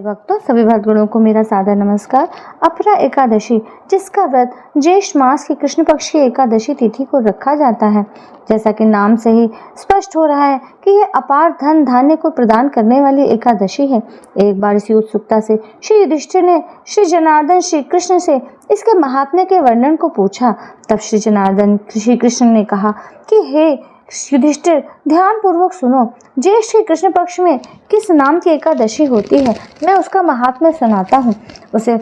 भक्तों, सभी भक्तगणों को मेरा सादर नमस्कार। अपरा एकादशी, जिसका व्रत ज्येष्ठ मास की कृष्ण पक्ष की एकादशी तिथि को रखा जाता है। जैसा कि नाम से ही स्पष्ट हो रहा है कि यह अपार धन धान्य को प्रदान करने वाली एकादशी है। एक बार इसी उत्सुकता से श्री युधिष्ठिर ने श्री जनार्दन श्री कृष्ण से इसके महात्म्य के वर्णन को पूछा। तब श्री जनार्दन श्री कृष्ण ने कहा कि हे युधिष्ठिर, ध्यान पूर्वक सुनो। ज्येष्ठ के कृष्ण पक्ष में किस नाम की एकादशी होती है, मैं उसका महात्म्य सुनाता हूँ, उसे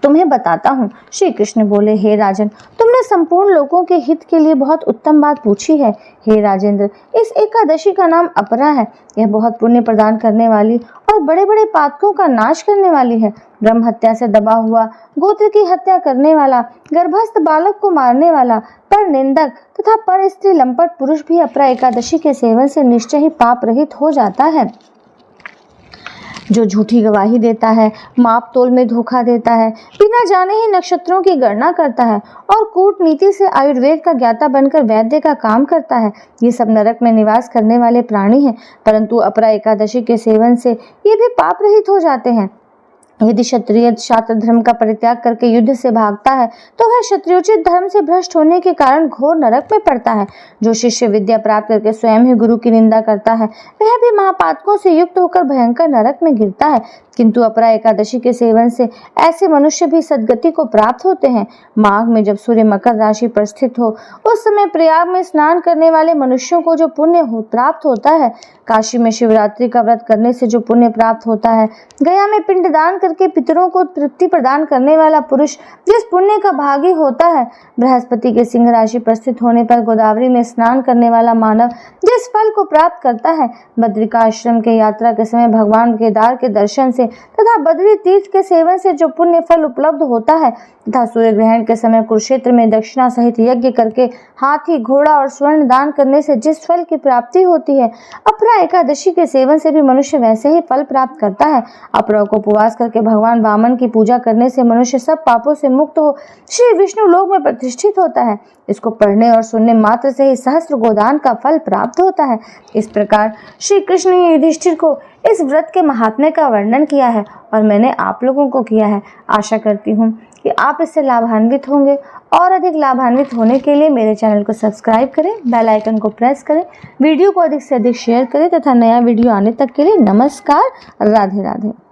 तुम्हें बताता हूँ। श्री कृष्ण बोले, हे राजन, तुमने संपूर्ण लोगों के हित के लिए बहुत उत्तम बात पूछी है। हे राजेंद्र, इस एकादशी का नाम अपरा है। यह बहुत पुण्य प्रदान करने वाली और बड़े बड़े पातकों का नाश करने वाली है। ब्रह्म हत्या से दबा हुआ, गोत्र की हत्या करने वाला, गर्भस्थ बालक को मारने वाला, पर निंदक तथा पर स्त्री लंपट पुरुष भी अपरा एकादशी के सेवन से निश्चय ही पाप रहित हो जाता है। जो झूठी गवाही देता है, माप तोल में धोखा देता है, बिना जाने ही नक्षत्रों की गणना करता है और कूटनीति से आयुर्वेद का ज्ञाता बनकर वैद्य का काम करता है, ये सब नरक में निवास करने वाले प्राणी हैं। परंतु अपरा एकादशी के सेवन से ये भी पाप रहित हो जाते हैं। यदि क्षत्रिय छात्र धर्म का परित्याग करके युद्ध से भागता है तो वह क्षत्रियोचित धर्म से भ्रष्ट होने के कारण घोर नरक में पड़ता है। जो शिष्य विद्या प्राप्त करके स्वयं ही गुरु की निंदा करता है वह भी महापातकों से युक्त होकर भयंकर नरक में गिरता है। किंतु अपरा एकादशी के सेवन से ऐसे मनुष्य भी सद्गति को प्राप्त होते हैं। माघ में जब सूर्य मकर राशि पर स्थित हो उस समय प्रयाग में स्नान करने वाले मनुष्यों को जो पुण्य प्राप्त होता है, काशी में शिवरात्रि का व्रत करने से जो पुण्य प्राप्त होता है, गया में पिंडदान करके पितरों को तृप्ति प्रदान करने वाला पुरुष जिस पुण्य का भागी होता है, बृहस्पति के सिंह राशि पर स्थित होने पर गोदावरी में स्नान करने वाला मानव जिस फल को प्राप्त करता है, बद्रिकाश्रम के यात्रा के समय भगवान केदार के दर्शन से तथा बद्री तीर्थ के सेवन से जो पुण्य फल उपलब्ध होता है, तथा सूर्य ग्रहण के समय कुरुक्षेत्र में दक्षिणा सहित यज्ञ करके हाथी घोड़ा और स्वर्ण दान करने से जिस फल की प्राप्ति होती है, अपरा एकादशी के सेवन से भी मनुष्य वैसे ही फल प्राप्त करता है। अपरा को उपवास करके भगवान वामन की पूजा करने से मनुष्य सब पापों से मुक्त हो श्री विष्णु लोक में प्रतिष्ठित होता है। इसको पढ़ने और सुनने मात्र से ही सहस्त्र गोदान का फल प्राप्त होता है। इस प्रकार श्री कृष्ण ने युधिष्ठिर को इस व्रत के महात्म्य का वर्णन किया है और मैंने आप लोगों को किया है। आशा करती हूँ कि आप इससे लाभान्वित होंगे और अधिक लाभान्वित होने के लिए मेरे चैनल को सब्सक्राइब करें, बेल आइकन को प्रेस करें, वीडियो को अधिक से अधिक शेयर करें तथा नया वीडियो आने तक के लिए नमस्कार, राधे राधे।